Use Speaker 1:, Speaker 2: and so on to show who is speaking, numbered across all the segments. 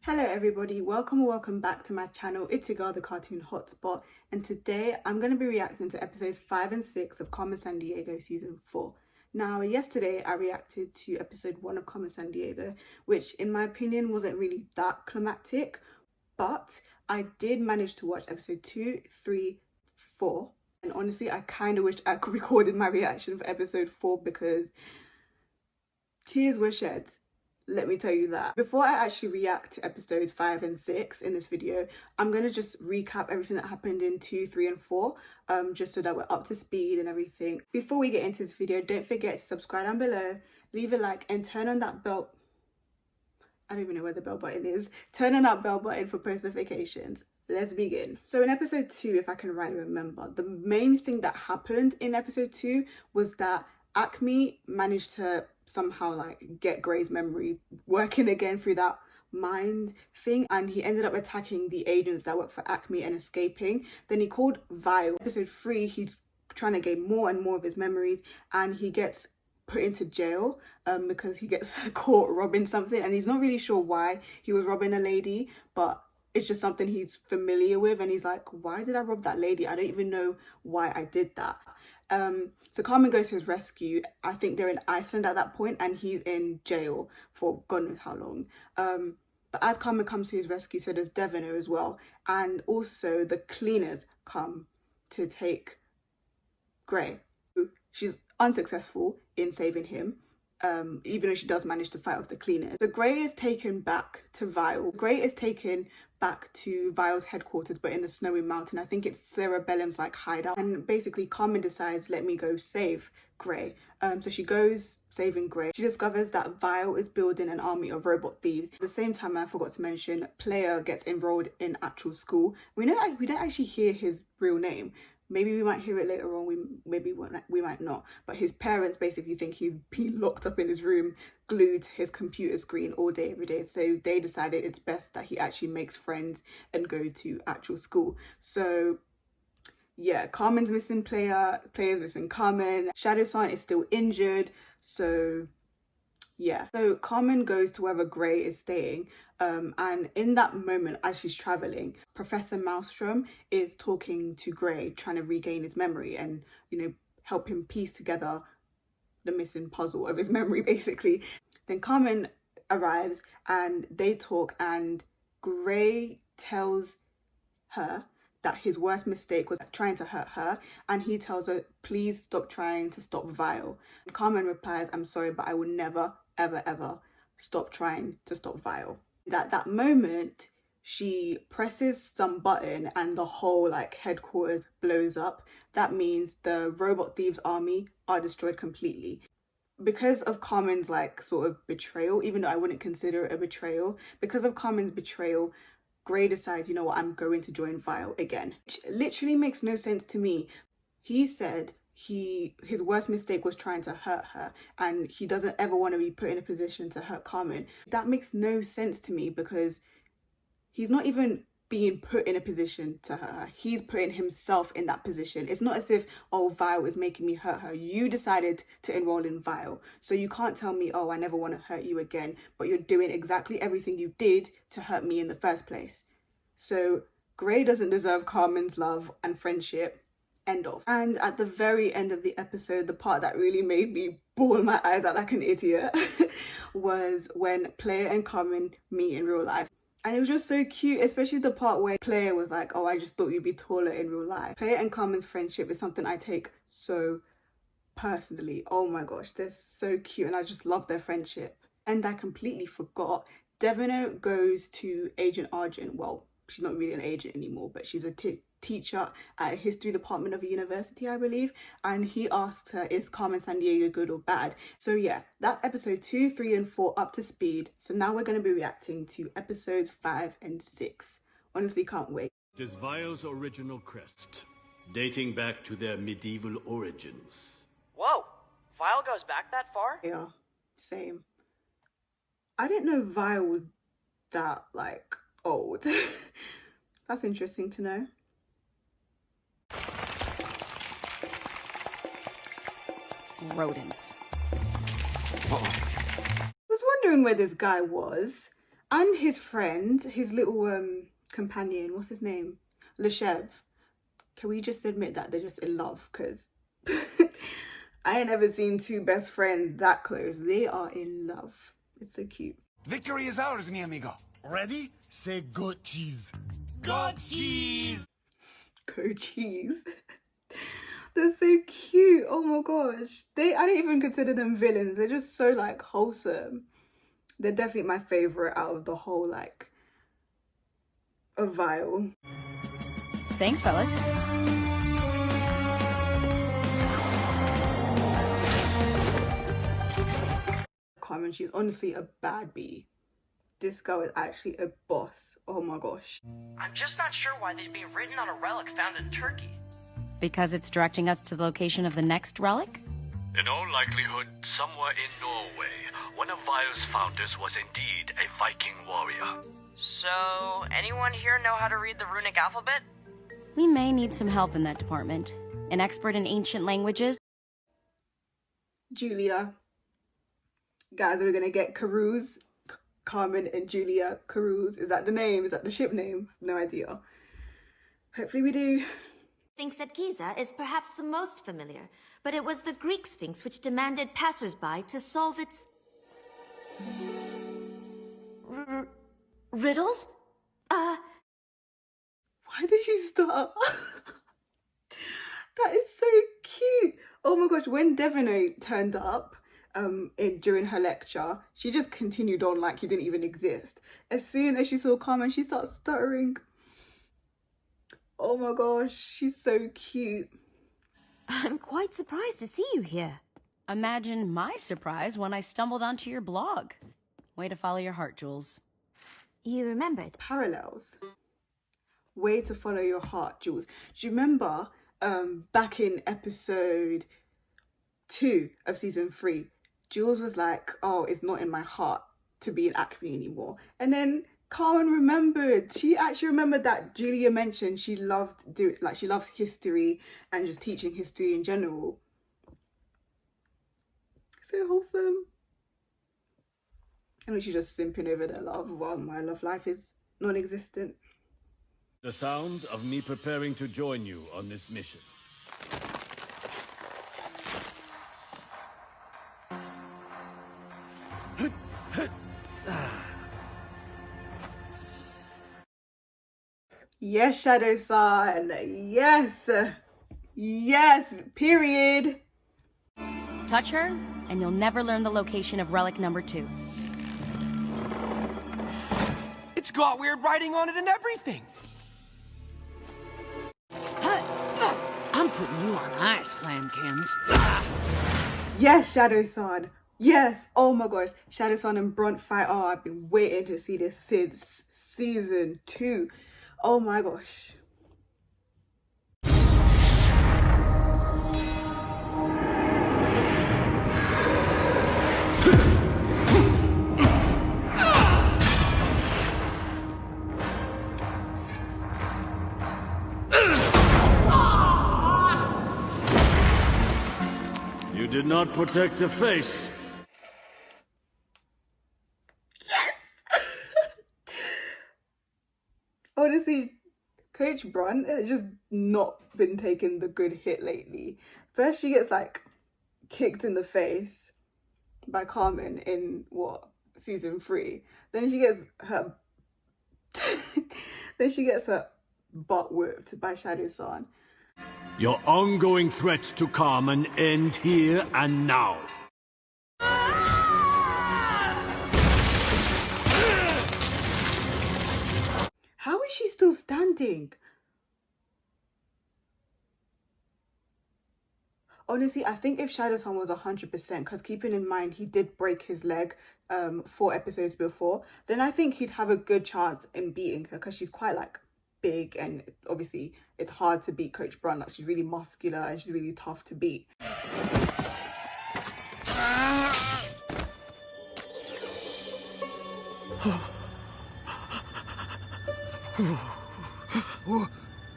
Speaker 1: Hello everybody, welcome back to my channel. It's your girl, the Cartoon Hotspot, and today I'm going to be reacting to episodes 5 and 6 of Carmen Sandiego season 4. Now, yesterday I reacted to episode 1 of Carmen Sandiego, which in my opinion wasn't really that climactic, but I did manage to watch episode 2, 3, 4, and honestly I kind of wish I could recorded my reaction for episode 4 because tears were shed. Let me tell you that. Before I actually react to episodes 5 and 6 in this video, I'm going to just recap everything that happened in 2, 3 and 4, just so that we're up to speed and everything. Before we get into this video, don't forget to subscribe down below, leave a like and turn on that bell. I don't even know where the bell button is. Turn on that bell button for post notifications. Let's begin. So in episode 2, if I can rightly remember, the main thing that happened in episode 2 was that Acme managed to somehow like get Gray's memory working again through that mind thing, and he ended up attacking the agents that work for Acme and escaping. Then he called Vile. Episode 3, he's trying to gain more and more of his memories, and he gets put into jail because he gets caught robbing something, and he's not really sure why he was robbing a lady, but it's just something he's familiar with, and he's like, why did I rob that lady? I don't even know why I did that. So Carmen goes to his rescue. I think they're in Iceland at that point, and he's in jail for God knows how long. But as Carmen comes to his rescue, so does Devino as well, and also the cleaners come to take Gray. She's unsuccessful in saving him, even though she does manage to fight off the cleaners. So Gray is taken back to Vile. Gray is taken back to Vile's headquarters, but in the snowy mountain. I think it's Cerebellum's like hideout. And basically Carmen decides, let me go save Gray. So she goes saving Gray. She discovers that Vile is building an army of robot thieves. At the same time, I forgot to mention, Player gets enrolled in actual school. We don't actually hear his real name. Maybe we might hear it later on, we might not. But his parents basically think he's been locked up in his room, glued to his computer screen all day, every day. So they decided it's best that he actually makes friends and go to actual school. So yeah, Carmen's missing Player, Player's missing Carmen, Shadow-san is still injured. So yeah, so Carmen goes to wherever Gray is staying, and in that moment as she's traveling, Professor Maelstrom is talking to Gray, trying to regain his memory and, you know, help him piece together the missing puzzle of his memory basically. Then Carmen arrives and they talk, and Gray tells her that his worst mistake was trying to hurt her, and he tells her, please stop trying to stop Vile. And Carmen replies, I'm sorry, but I will never ever stop trying to stop Vile. At that moment, she presses some button and the whole like headquarters blows up. That means the robot thieves army are destroyed completely. Because of Carmen's like sort of betrayal, even though I wouldn't consider it a betrayal, because of Carmen's betrayal, Gray decides, you know what, I'm going to join Vile again. Which literally makes no sense to me. He said his worst mistake was trying to hurt her, and he doesn't ever want to be put in a position to hurt Carmen. That makes no sense to me, because he's not even being put in a position to hurt her. He's putting himself in that position. It's not as if, oh, Vile is making me hurt her. You decided to enroll in Vile, so you can't tell me, oh, I never want to hurt you again, but you're doing exactly everything you did to hurt me in the first place. So Gray doesn't deserve Carmen's love and friendship. End of. And at the very end of the episode, the part that really made me bawl my eyes out like an idiot was when Player and Carmen meet in real life. And it was just so cute, especially the part where Player was like, oh, I just thought you'd be taller in real life. Player and Carmen's friendship is something I take so personally. Oh my gosh, they're so cute, and I just love their friendship. And I completely forgot, Devino goes to Agent Argent. Well, she's not really an agent anymore, but she's a teacher at a history department of a university, I believe, and he asked her, is Carmen Sandiego good or bad? So yeah, that's episode 2, 3 and 4 up to speed. So now we're going to be reacting to episodes 5 and 6. Honestly, can't wait.
Speaker 2: It is Vile's original crest, dating back to their medieval origins.
Speaker 3: Whoa, Vile goes back that far?
Speaker 1: Yeah, same. I didn't know Vile was that like old. That's interesting to know.
Speaker 4: Rodents.
Speaker 1: I was wondering where this guy was. And his friend, his little companion, what's his name? Leshev. Can we just admit that they're just in love? Because I ain't ever seen two best friends that close. They are in love. It's so cute.
Speaker 4: Victory is ours, mi amigo.
Speaker 5: Ready? Say goat cheese. Goat cheese!
Speaker 1: Go cheese. They're so cute. Oh my gosh. I don't even consider them villains. They're just so like wholesome. They're definitely my favorite out of the whole like a vial.
Speaker 6: Thanks, fellas.
Speaker 1: Carmen, she's honestly a bad bee. This girl is actually a boss. Oh my gosh.
Speaker 3: I'm just not sure why they'd be written on a relic found in Turkey.
Speaker 6: Because it's directing us to the location of the next relic?
Speaker 2: In all likelihood, somewhere in Norway, one of Vile's founders was indeed a Viking warrior.
Speaker 3: So, anyone here know how to read the runic alphabet?
Speaker 6: We may need some help in that department. An expert in ancient languages?
Speaker 1: Julia. Guys, are we gonna get Carews? Carmen and Julia Carews. Is that the name? Is that the ship name? No idea. Hopefully we do.
Speaker 7: Sphinx at Giza is perhaps the most familiar, but it was the Greek Sphinx which demanded passersby to solve its... riddles?
Speaker 1: Why did she start? That is so cute. Oh my gosh, when Devino turned up during her lecture, she just continued on like he didn't even exist. As soon as she saw Carmen, she started stuttering. Oh my gosh, she's so cute.
Speaker 7: I'm quite surprised to see you here.
Speaker 6: Imagine my surprise when I stumbled onto your blog. Way to follow your heart, Jules.
Speaker 7: You remembered?
Speaker 1: Parallels. Way to follow your heart, Jules. Do you remember back in episode 2 of season 3, Jules was like, oh, it's not in my heart to be an acme anymore. And then Carmen remembered. She actually remembered that Julia mentioned she loves history and just teaching history in general. So wholesome. And she's just simping over their love while my love life is non-existent.
Speaker 2: The sound of me preparing to join you on this mission.
Speaker 1: Yes, Shadow-san. Yes. Yes. Period.
Speaker 6: Touch her, and you'll never learn the location of relic number 2.
Speaker 4: It's got weird writing on it and everything.
Speaker 8: I'm putting you on ice, lambkins.
Speaker 1: Yes, Shadow-san. Yes. Oh my gosh. Shadow-san and Brunt fight. Oh, I've been waiting to see this since season 2. Oh my gosh.
Speaker 2: You did not protect the face.
Speaker 1: Honestly, Coach Brunt has just not been taking the good hit lately. First she gets like kicked in the face by Carmen in season 3. Then she gets her butt whooped by Shadow-san.
Speaker 2: Your ongoing threats to Carmen end here and now.
Speaker 1: How is she still standing? Honestly, I think if Shadow-san was 100%, because keeping in mind he did break his leg 4 episodes before, then I think he'd have a good chance in beating her, because she's quite like big, and obviously it's hard to beat Coach Brunt. Like, she's really muscular and she's really tough to beat.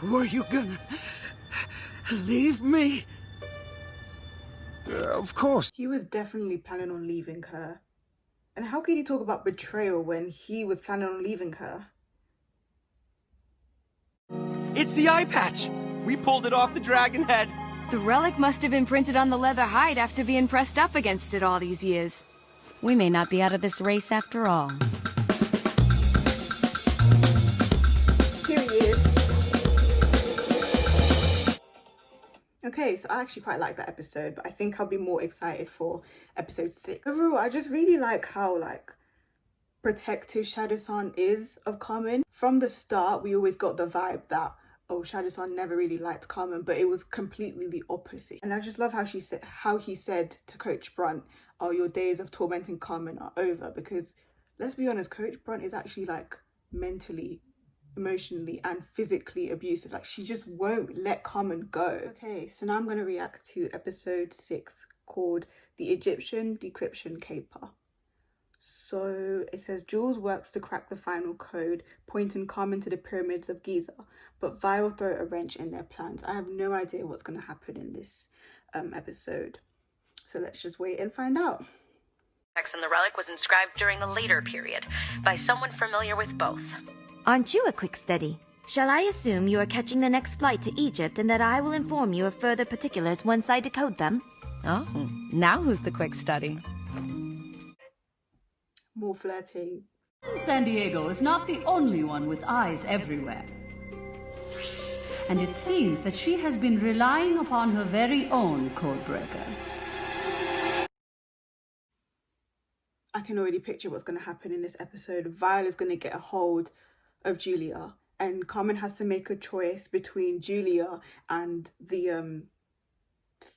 Speaker 8: Were you gonna leave me?
Speaker 4: Of course.
Speaker 1: He was definitely planning on leaving her And how could he talk about betrayal when he was planning on leaving her?
Speaker 4: It's the eye patch! We pulled it off the dragon head.
Speaker 9: The relic must have been printed on the leather hide after being pressed up against it all these years.
Speaker 6: We may not be out of this race after all.
Speaker 1: Period. Okay, so I actually quite like that episode, but I think I'll be more excited for episode 6. Overall, I just really like how protective Shadow-san is of Carmen. From the start, we always got the vibe that, oh, Shadow-san never really liked Carmen, but it was completely the opposite. And I just love how he said to Coach Brunt, oh, your days of tormenting Carmen are over, because let's be honest, Coach Brunt is actually mentally, emotionally and physically abusive. She just won't let Carmen go. Okay, so now I'm going to react to episode 6 called The Egyptian Decryption Caper. So it says Jules works to crack the final code, pointing Carmen to the pyramids of Giza, but Vi will throw a wrench in their plans. I have no idea what's going to happen in this episode. So let's just wait and find out.
Speaker 10: And the relic was inscribed during the later period by someone familiar with both.
Speaker 7: Aren't you a quick study? Shall I assume you are catching the next flight to Egypt and that I will inform you of further particulars once I decode them?
Speaker 6: Oh, now who's the quick study?
Speaker 1: More flirting.
Speaker 11: Sandiego is not the only one with eyes everywhere. And it seems that she has been relying upon her very own codebreaker.
Speaker 1: I can already picture what's going to happen in this episode. Viola's going to get a hold of Julia, and Carmen has to make a choice between Julia and the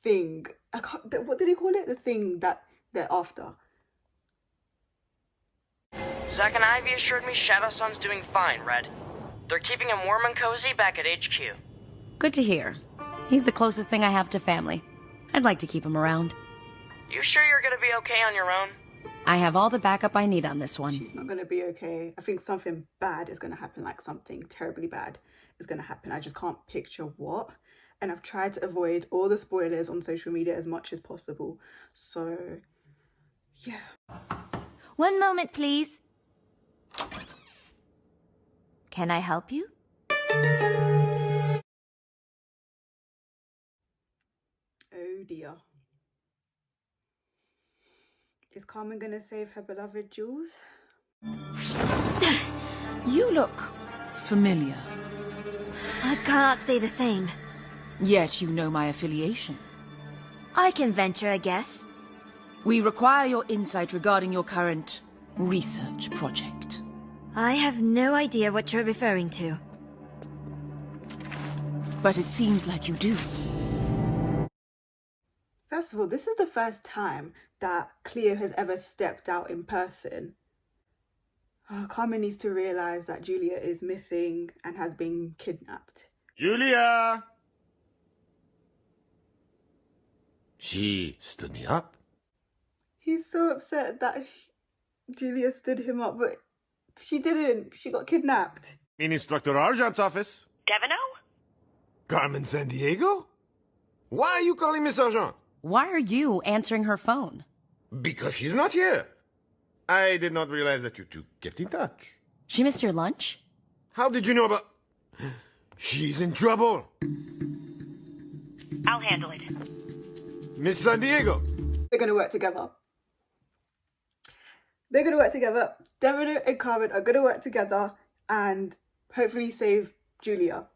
Speaker 1: thing. What did he call it? The thing that they're after.
Speaker 3: Zack and Ivy assured me Shadow-san's doing fine, Red. They're keeping him warm and cozy back at HQ.
Speaker 6: Good to hear. He's the closest thing I have to family. I'd like to keep him around.
Speaker 3: You sure you're gonna be okay on your own?
Speaker 6: I have all the backup I need on this one.
Speaker 1: She's not going to be okay. I think something bad is going to happen, something terribly bad is going to happen. I just can't picture what. And I've tried to avoid all the spoilers on social media as much as possible. So, yeah.
Speaker 7: One moment, please. Can I help you?
Speaker 1: Oh dear. Is Carmen gonna save her beloved Jules?
Speaker 8: You look familiar.
Speaker 7: I cannot say the same.
Speaker 8: Yet you know my affiliation.
Speaker 7: I can venture a guess.
Speaker 8: We require your insight regarding your current research project.
Speaker 7: I have no idea what you're referring to.
Speaker 8: But it seems like you do.
Speaker 1: First of all, this is the first time that Cleo has ever stepped out in person. Carmen needs to realize that Julia is missing and has been kidnapped.
Speaker 5: Julia! She stood me up.
Speaker 1: He's so upset that Julia stood him up, but she didn't. She got kidnapped.
Speaker 5: In Instructor Argent's office.
Speaker 10: Devino?
Speaker 5: Carmen Sandiego? Why are you calling Miss Argent?
Speaker 6: Why are you answering her phone?
Speaker 5: Because she's not here. I did not realize that you two kept in touch.
Speaker 6: She missed your lunch?
Speaker 5: How did you know about... She's in trouble.
Speaker 10: I'll handle it.
Speaker 5: Miss Sandiego.
Speaker 1: They're going to work together. They're going to work together. Devino and Carmen are going to work together and hopefully save Julia.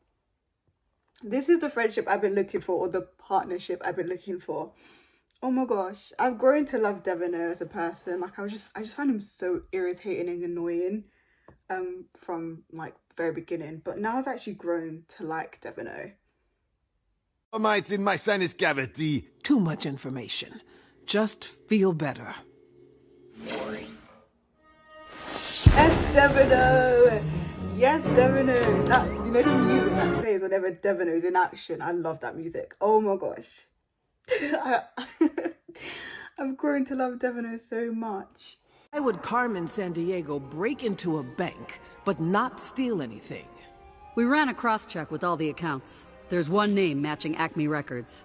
Speaker 1: This is the friendship I've been looking for, or the partnership I've been looking for. Oh my gosh, I've grown to love Devino as a person. I just find him so irritating and annoying from the very beginning. But now I've actually grown to like Devino.
Speaker 5: Mites in my sinus cavity.
Speaker 8: Too much information. Just feel better.
Speaker 1: Yes, Devino! Yes, Devino! You know the music that plays whenever Devino is in action? I love that music. Oh my gosh. I've grown to love Devino so much.
Speaker 12: Why would Carmen Sandiego break into a bank, but not steal anything?
Speaker 11: We ran a cross-check with all the accounts. There's one name matching Acme Records.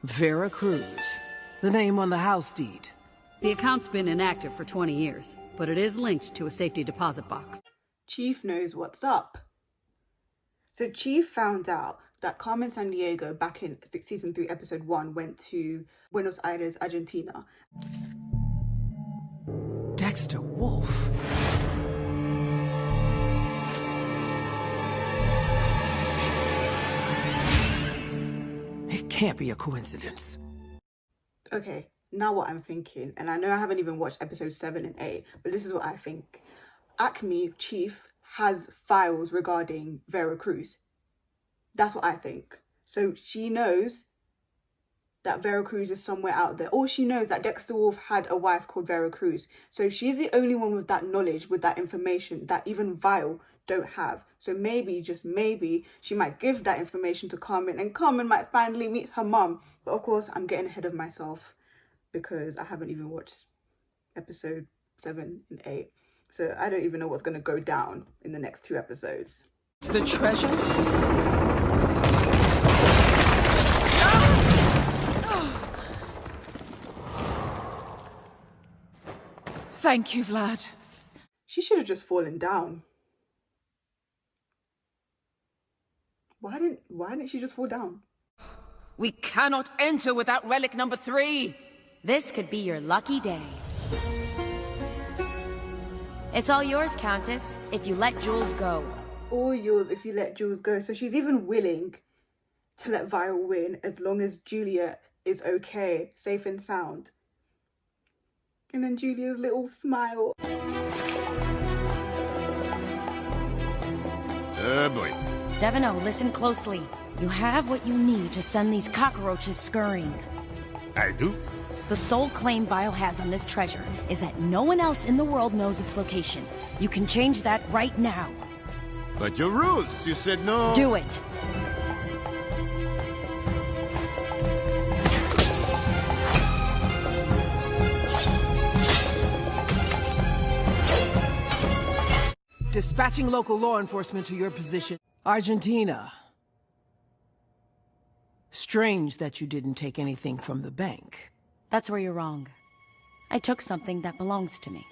Speaker 12: Vera Cruz. The name on the house deed.
Speaker 11: The account's been inactive for 20 years, but it is linked to a safety deposit box.
Speaker 1: Chief knows what's up. So Chief found out that Carmen Sandiego back in season 3, episode 1 went to Buenos Aires, Argentina.
Speaker 12: Dexter Wolf. It can't be a coincidence.
Speaker 1: Okay, now what I'm thinking, and I know I haven't even watched episodes 7 and 8, but this is what I think. Acme Chief has files regarding Vera Cruz. That's what I think. So she knows that Vera Cruz is somewhere out there. Or she knows that Dexter Wolf had a wife called Vera Cruz. So she's the only one with that knowledge, with that information that even Vile don't have. So maybe, just maybe, she might give that information to Carmen and Carmen might finally meet her mum. But of course, I'm getting ahead of myself because I haven't even watched episode 7 and 8. So I don't even know what's going to go down in the next 2 episodes.
Speaker 12: The treasure? Thank you, Vlad.
Speaker 1: She should have just fallen down. Why didn't she just fall down?
Speaker 8: We cannot enter without relic number 3.
Speaker 6: This could be your lucky day. It's all yours, Countess, if you let Jules go.
Speaker 1: All yours if you let Jules go. So she's even willing to let Vile win as long as Julia is okay, safe and sound. And then Julia's little smile.
Speaker 5: Oh boy.
Speaker 6: Devino, listen closely. You have what you need to send these cockroaches scurrying.
Speaker 5: I do?
Speaker 6: The sole claim Vile has on this treasure is that no one else in the world knows its location. You can change that right now.
Speaker 5: But your rules, you said no.
Speaker 6: Do it.
Speaker 12: Dispatching local law enforcement to your position. Argentina. Strange that you didn't take anything from the bank.
Speaker 6: That's where you're wrong. I took something that belongs to me.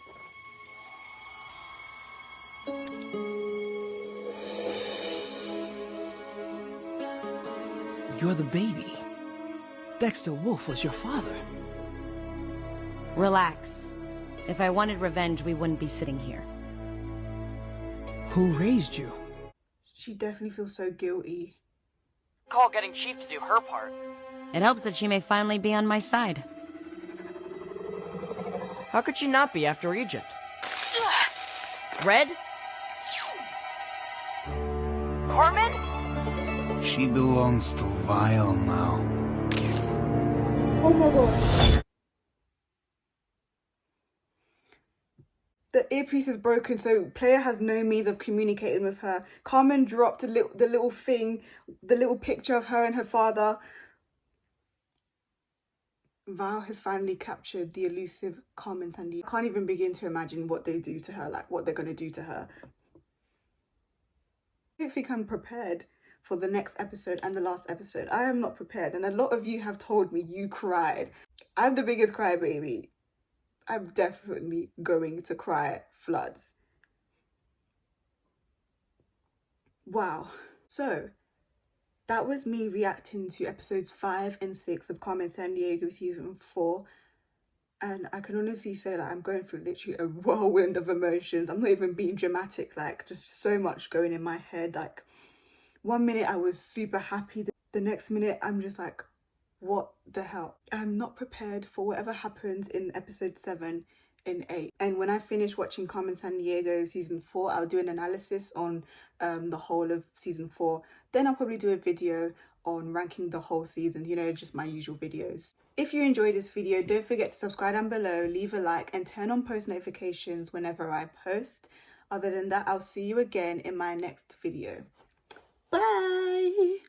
Speaker 12: You're the baby. Dexter Wolf was your father.
Speaker 6: Relax. If I wanted revenge, we wouldn't be sitting here.
Speaker 12: Who raised you?
Speaker 1: She definitely feels so guilty.
Speaker 3: Call getting Chief to do her part.
Speaker 6: It helps that she may finally be on my side.
Speaker 3: How could she not be after Egypt? Red? Carmen?
Speaker 13: She belongs to Vile now.
Speaker 1: Oh my god. The earpiece is broken, so player has no means of communicating with her. Carmen dropped the little thing, the little picture of her and her father. Vile has finally captured the elusive Carmen Sandiego. I can't even begin to imagine what they do to her, like what they're going to do to her. I don't think I'm prepared for the next episode and the last episode. I am not prepared, and a lot of you have told me you cried. I'm the biggest crybaby. I'm definitely going to cry floods. Wow. So, that was me reacting to episodes 5 and 6 of Carmen Sandiego season 4. And I can honestly say that I'm going through literally a whirlwind of emotions. I'm not even being dramatic, like just so much going in my head. Like one minute I was super happy. The next minute I'm just like, what the hell? I'm not prepared for whatever happens in episode 7 and 8. And when I finish watching Carmen Sandiego season 4, I'll do an analysis on the whole of season 4. Then I'll probably do a video on ranking the whole season, you know, just my usual videos. If you enjoyed this video, don't forget to subscribe down below, leave a like and turn on post notifications whenever I post. Other than that, I'll see you again in my next video. Bye!